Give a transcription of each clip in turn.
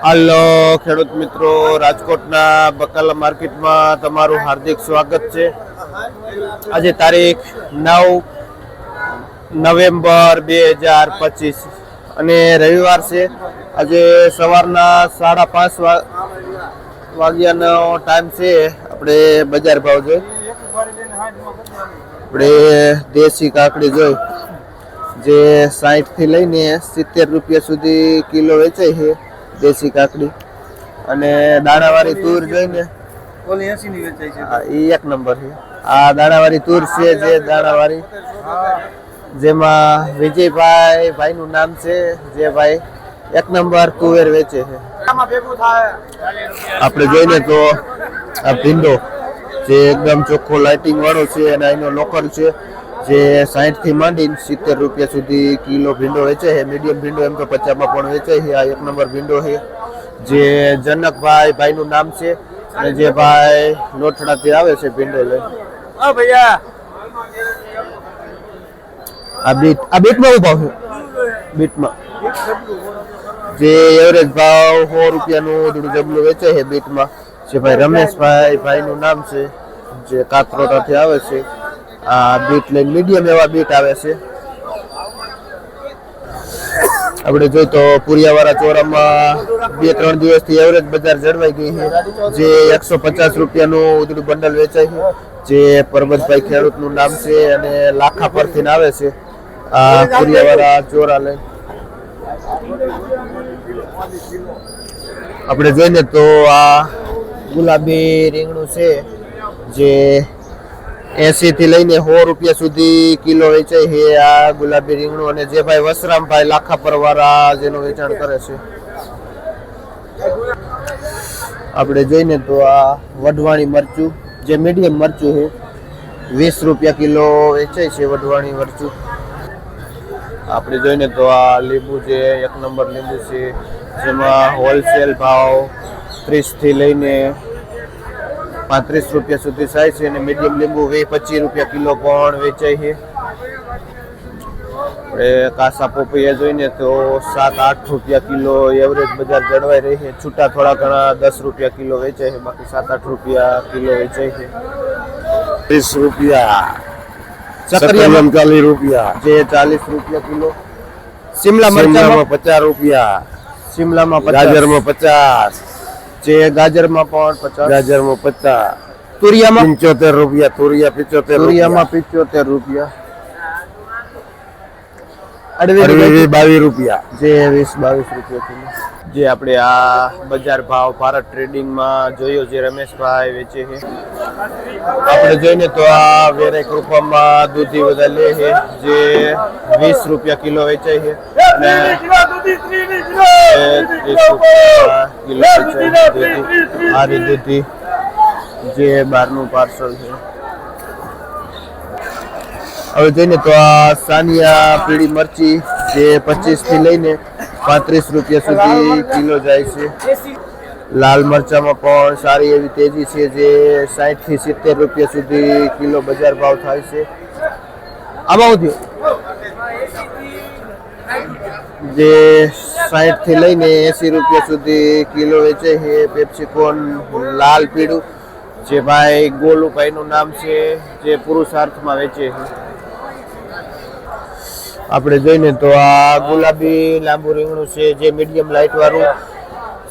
હાલો ખેડૂત મિત્રો, રાજકોટના બકાલા માર્કેટમાં તમારું હાર્દિક સ્વાગત છે। આજે તારીખ 9 નવેમ્બર 2025 અને રવિવાર છે। આજે સવારના 5:30 વાગ્યાનો ટાઈમ છે। આપણે બજાર ભાવ જોઈ, આપણે દેશી કાકડી જોઈ જે 60 થી લઈને 70 રૂપિયા સુધી કિલો વેચાય છે દેશી કાકડી। અને દાણાવાળી તુર જોઈને ઓલી 80 ની વેચાય છે। હા, એ એક નંબર છે। આ દાણાવાળી તુર છે, જે દાણાવાળી જેમાં વિજયભાઈ ભાઈનું નામ છે, જે ભાઈ એક નંબર તુવેર વેચે છે। આપણે જોઈને તો આ ભીંડો જે એકદમ ચોખ્ખો લાઇટિંગ વાળો છે અને એનો લોકલ છે, જે 60 થી માંડીને 70 રૂપિયા સુધી કિલો ભીંડો વેચે છે। મીડિયમ ભીંડો એમ તો 50 માં પણ વેચાય છે। આ એક નંબર ભીંડો છે, જે જનકભાઈ ભાઈનું નામ છે અને જે ભાઈ લોઠડાથી આવે છે ભીંડો લઈ। હા ભૈયા, આ બીટમાં શું ભાવ છે? બીટમાં જે એવરેજ ભાવ 100 રૂપિયાનું થોડું જબલું વેચાય છે બીટમાં, જે ભાઈ રમેશભાઈ ભાઈનું નામ છે, જે કાકરોટાથી આવે છે। આ બીટ લઈને મીડિયમ એવા બીટ આવે છે। આપણે જોઈ તો પુરિયાવાળા ચોરામાં 2-3 દિવસથી એવરેજ બજાર જળવાઈ ગઈ છે, જે 150 રૂપિયાનું ઉધડું બંડલ વેચાય છે, જે પરબતભાઈ ખેડૂતનું નામ છે અને લાખા પરથી આવે છે આ પુરિયાવાળા ચોરા લઈ। આપણે જોઈને તો આ ગુલાબી રીંગણું છે, જે 80 થી લઈને 100 રૂપિયા સુધી કિલો વેચાય છે આ ગુલાબી રીંગણું। અને જે ભાઈ વસરામભાઈ લાખા પરવાળા જેનું વેચાણ કરે છે। આપણે જોઈને તો આ વઢવાણી મરચું, જે મીડિયમ મરચું છે, 20 રૂપિયા કિલો વેચાય છે વઢવાણી મરચું। આપણે જોઈને તો આ લીંબુ, જે એક નંબર લીંબુ છે, જેમાં હોલસેલ ભાવ 30 થી લઈને 35 રૂપિયા સુધી થાય છે અને મીડિયમ લીંબુ 25 રૂપિયા કિલો પણ વેચાય છે। આપણે કાસા પોપૈયા જોઈને તો 7-8 રૂપિયા કિલો એવરેજ બજાર જળવાઈ રહી છે। છૂટા થોડા ઘણા 10 રૂપિયા કિલો વેચાય છે, બાકી 7-8 રૂપિયા કિલો વેચાય છે। 30 રૂપિયા, સકરિયામાં 40 રૂપિયા, જે 40 રૂપિયા કિલો। શિમલા મરચામાં 50 રૂપિયા, શિમલામાં 50, ગાજરમાં 50, જે ગાજરમાં પણ 50, ગાજરમાં 50, તુરિયામાં 75 રૂપિયા, તુરિયા 75 તુરિયામાં રૂપિયા, 75 રૂપિયા, અડવી અડવી 22 રૂપિયા, જે 20-22 રૂપિયા કિલો। જે આપણે આ બજાર ભાવ ભારત ટ્રેડિંગમાં જોયો, જે રમેશભાઈ વેચે છે। આપણે જોઈને તો આ વેરાઈ કૃપામાં દૂધી બધા લે છે, જે 20 રૂપિયા કિલો વેચાય છે અને 30 રૂપિયા કિલો વેચાય દૂધી। આરી દૂધી જે બહારનું પાર્સલ છે। હવે જોઈને તો આ સાનિયા પીળી મરચી, જે 25 થી લઈને 35 રૂપિયા સુધી કિલો જાય છે। લાલ મરચામાં પણ સારી એવી તેજી છે, જે 60 થી 70 રૂપિયા સુધી કિલો બજાર ભાવ થાય છે। આમાં શું થયું? જે 60 થી લઈને 80 રૂપિયા સુધી કિલો વેચાય છે પેપ્સિકોન લાલ પીળું, જે ભાઈ ગોલુભાઈનું નામ છે, જે પુરુષાર્થમાં વેચે છે। આપણે જોઈને તો આ ગુલાબી લાંબુ રીંગણું છે, જે મીડિયમ લાઇટ વાળું,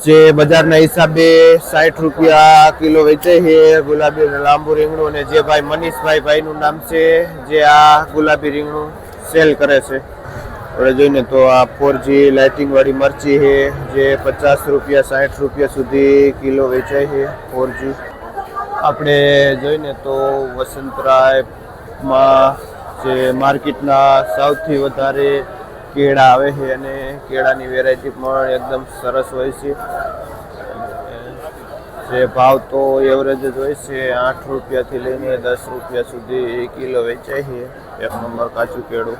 જે બજારના હિસાબે 60 રૂપિયા કિલો વેચાય છે ગુલાબી લાંબુ રીંગણું। અને જે ભાઈ મનીષભાઈ ભાઈનું નામ છે, જે આ ગુલાબી રીંગણું સેલ કરે છે। આપણે જોઈને તો આ 4G લાઇટિંગ વાળી મરચી છે, જે 50 રૂપિયા 60 રૂપિયા સુધી કિલો વેચાય છે 4G। આપણે જોઈને તો વસંતરાયમાં જે માર્કેટના સૌથી વધારે કેળા આવે છે અને કેળાની વેરાયટી પણ એકદમ સરસ હોય છે। જે ભાવ તો એવરેજ જ હોય છે, 8 રૂપિયાથી લઈને 10 રૂપિયા સુધી કિલો વેચાય છે એક નંબર કાચું કેળું।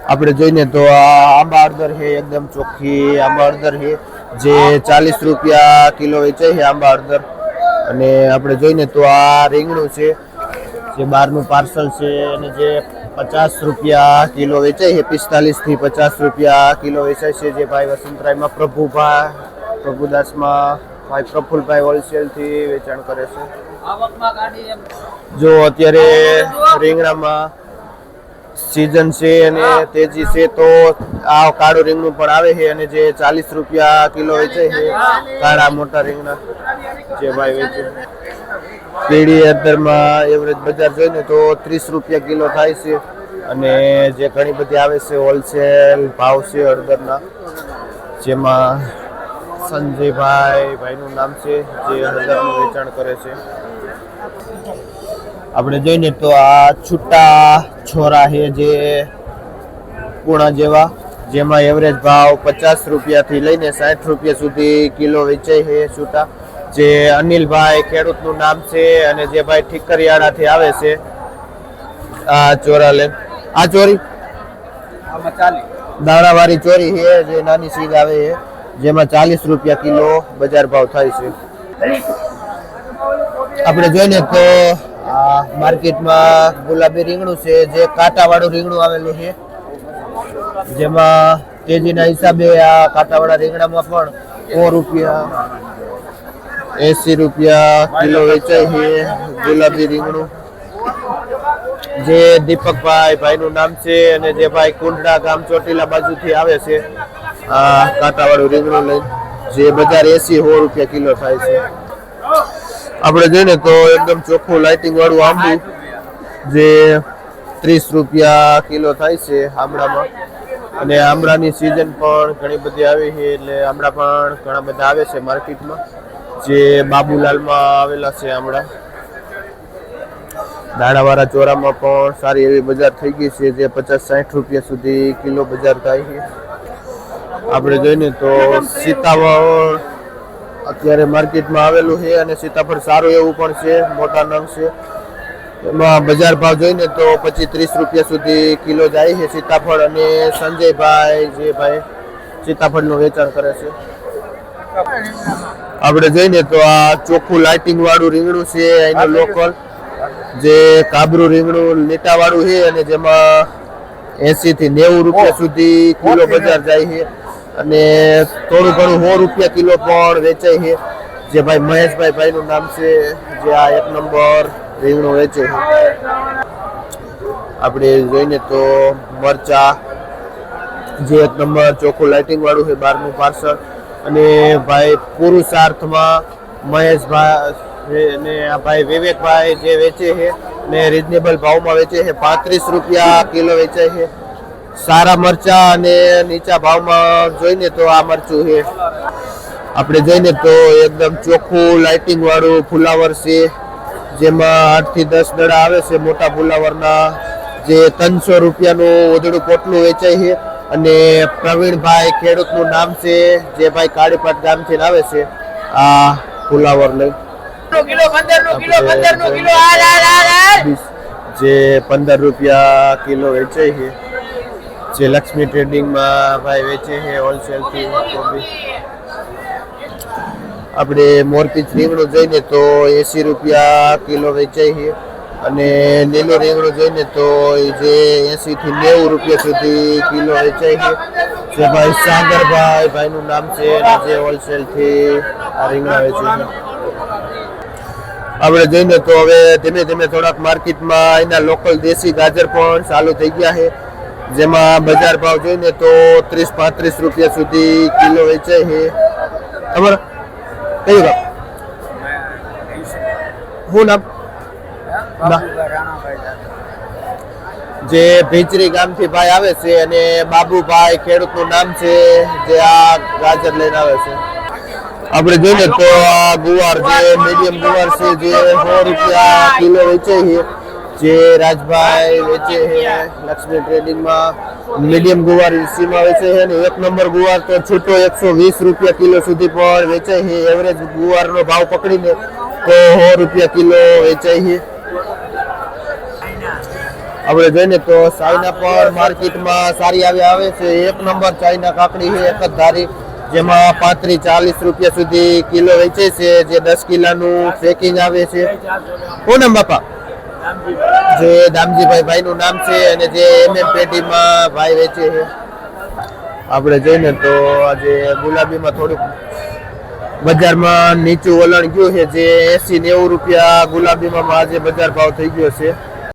આપણે જોઈને તો આ આંબા હળદર છે, એકદમ ચોખ્ખી આંબા હળદર છે, જે 40 રૂપિયા કિલો વેચાય છે આંબા હળદર। અને આપણે જોઈને તો આ રીંગણું છે, જે બહારનું પાર્સલ છે અને જે 50 રૂપિયા કિલો વેચાય છે, 45 થી 50 રૂપિયા કિલો વેચાય છે। જે ભાઈ વસંતરાયમાં પ્રભુદાસમાં ભાઈ પ્રફુલભાઈ હોલસેલથી વેચાણ કરે છે. જો અત્યારે રીંગણામાં સીઝન છે અને તેજી છે તો આ કાળું રીંગણું પણ આવે છે અને જે 40 રૂપિયા કિલો વેચે છે કાળા મોટા રીંગણા જે ભાઈ વેચે. પીળી હળદરમાં એવરેજ બજાર જોઈને તો 30 રૂપિયા કિલો થાય છે અને જે ઘણી બધી આવે છે હોલસેલ ભાવ છે હળદરના, જેમાં સંજયભાઈ ભાઈનું નામ છે જે હળદરનું વેચાણ કરે છે. આપણે જોઈને તો આ છૂટા છોરા છે જે પૂણા જેવા, જેમાં એવરેજ ભાવ 50 રૂપિયાથી લઈને 60 રૂપિયા સુધી કિલો વેચાય છે છૂટા. જે અનિલભાઈ ખેડૂતનું નામ છે અને જે ભાઈ ઠીકરિયાળાથી આવે છે આ ચોરા લઈને. આ ચોરી દાણાવાળી ચોરી છે જે નાની સીગ આવે છે, જેમાં 40 રૂપિયા કિલો બજાર ભાવ થાય છે. આપણે જોઈને તો માર્કેટમાં ગુલાબી રીંગણું છે જે કાંટાવાળું રીંગણું આવેલું છે, જેમાં તેજીના હિસાબે આ કાંટાવાળા રીંગણામાં પણ 100 રૂપિયા 80 રૂપિયા કિલો વેચાય છે ગુલાબી રીંગણું. જે દીપકભાઈ ભાઈનું નામ છે અને જે ભાઈ કુંડડા ગામ ચોટીલા બાજુથી આવે છે આ કાંટાવાળું રીંગણું લઈને, જે બજાર 80-100 રૂપિયા કિલો થાય છે. આપણે જોઈને તો એકદમ ચોખ્ખું લાઇટિંગ વાળું આંબુ જે 30 રૂપિયા કિલો થાય છે આમળામાં. અને આમળાની સિઝન પણ ઘણી બધી આવી છે એટલે આમળા પણ ઘણા બધા આવે છે માર્કેટમાં, જે બાબુલાલમાં આવેલા છે આમળા. દાણાવાળા ચોરામાં પણ સારી એવી બજાર થઈ ગઈ છે જે 50-60 રૂપિયા સુધી કિલો બજાર થાય છે. આપણે જોઈને તો સીતાફળ અત્યારે માર્કેટમાં આવેલું છે અને સીતાફળ સારું એવું પણ છે, મોટા નંગ છે. એમાં બજાર ભાવ જોઈને તો 25-30 રૂપિયા સુધી કિલો જાય છે સીતાફળ. અને સંજયભાઈ જે ભાઈ સીતાફળનું વેચાણ કરે છે. આપણે જોઈને તો આ ચોખ્ખું લાઇટિંગ વાળું રીંગણું છે અહીંનું લોકલ, જે કાબરું રીંગણું લીટા વાળું છે અને જેમાં 80-90 રૂપિયા સુધી કિલો બજાર જાય છે. અને થોડું ઘણું 100 રૂપિયા કિલો પણ વેચાય છે. જે ભાઈ મહેશભાઈ ભાઈનું નામ છે જે આ 1 નંબર રીંગણું વેચે છે. આપણે જોઈને તો મરચા જે 1 નંબર ચોખ્ખું લાઇટિંગ વાળું છે, 12નું પાર્સલ. અને ભાઈ પુરુષાર્થમાં મહેશભાઈ અને આ ભાઈ વિવેકભાઈ જે વેચે છે ને રીઝનેબલ ભાવમાં વેચે છે, 35 રૂપિયા કિલો વેચાય છે. સારા મરચા અને નીચા ભાવમાં જોઈને તો આ મરચું છે. આપણે જોઈને તો એકદમ ચોખ્ખું લાઇટિંગ વાળું ફુલાવર છે, જેમાં 8-10 દડા આવે છે મોટા ફુલાવરના, જે 300 રૂપિયાનું ઓદડું પોટલું વેચાય છે. અને પ્રવીણભાઈ ખેડૂતનું નામ છે જે ભાઈ કાળીપાટ ગામથી આવે છે આ ફુલાવર લઈ, જે 15 રૂપિયા કિલો વેચાય છે. જે લક્ષ્મી ટ્રેડિંગમાં ભાઈ વેચે છે હોલસેલથી. આપણે મોરપીચ રીંગણું જોઈને તો 80 રૂપિયા કિલો વેચાય છે. અને લીલું રીંગણું જોઈને તો જે 80-90 રૂપિયા સુધી કિલો વેચાય છે. જે ભાઈ સાગરભાઈ ભાઈનું નામ છે અને જે હોલસેલથી આ રીંગણા વેચે છે. આપણે જોઈને તો હવે ધીમે ધીમે થોડાક માર્કેટમાં એના લોકલ દેશી ગાજર પણ ચાલુ થઈ ગયા છે, જેમાં બજાર ભાવ જોઈને તો 30-35 રૂપિયા સુધી કિલો વેચાય છે. ખબર કયું કામ શું નામ? જે ભીચરી ગામથી ભાઈ આવે છે અને બાબુભાઈ ખેડૂતનું નામ છે જે આ ગાજર લઈને આવે છે. આપણે જોઈએ તો આ ગુવાર જે મીડિયમ ગુવાર છે જે 100 રૂપિયા કિલો વેચાય છે, જે રાજભાઈ વેચે છે લક્ષ્મી ટ્રેડિંગમાં. મીડિયમ ગુવાર ઈસીમાં વેચે છે અને 1 નંબર ગુવાર તો છૂટો 120 રૂપિયા કિલો સુધી પણ વેચાય છે. એવરેજ ગુવારનો ભાવ પકડીને તો 100 રૂપિયા કિલો વેચાય છે. આપણે જોઈને તો ચાઇના પણ માર્કેટમાં સારી આવે છે. 1 નંબર ચાઇના કાકડી છે, એક જ ધારી, જેમાં 35-40 રૂપિયા સુધી કિલો વેચે છે. જે 10 કિલોનું પેકિંગ આવે છે. શું નામ બાપા? જે દામજીભાઈ ભાઈનું નામ છે અને જે પેટીમાં ભાઈ વેચે છે. આપણે જોઈને તો આજે ગુલાબીમાં થોડુંક બજારમાં નીચું વલણ ગયું છે, જે 80-90 રૂપિયા ગુલાબીમાં આજે બજાર ભાવ થઈ ગયો છે.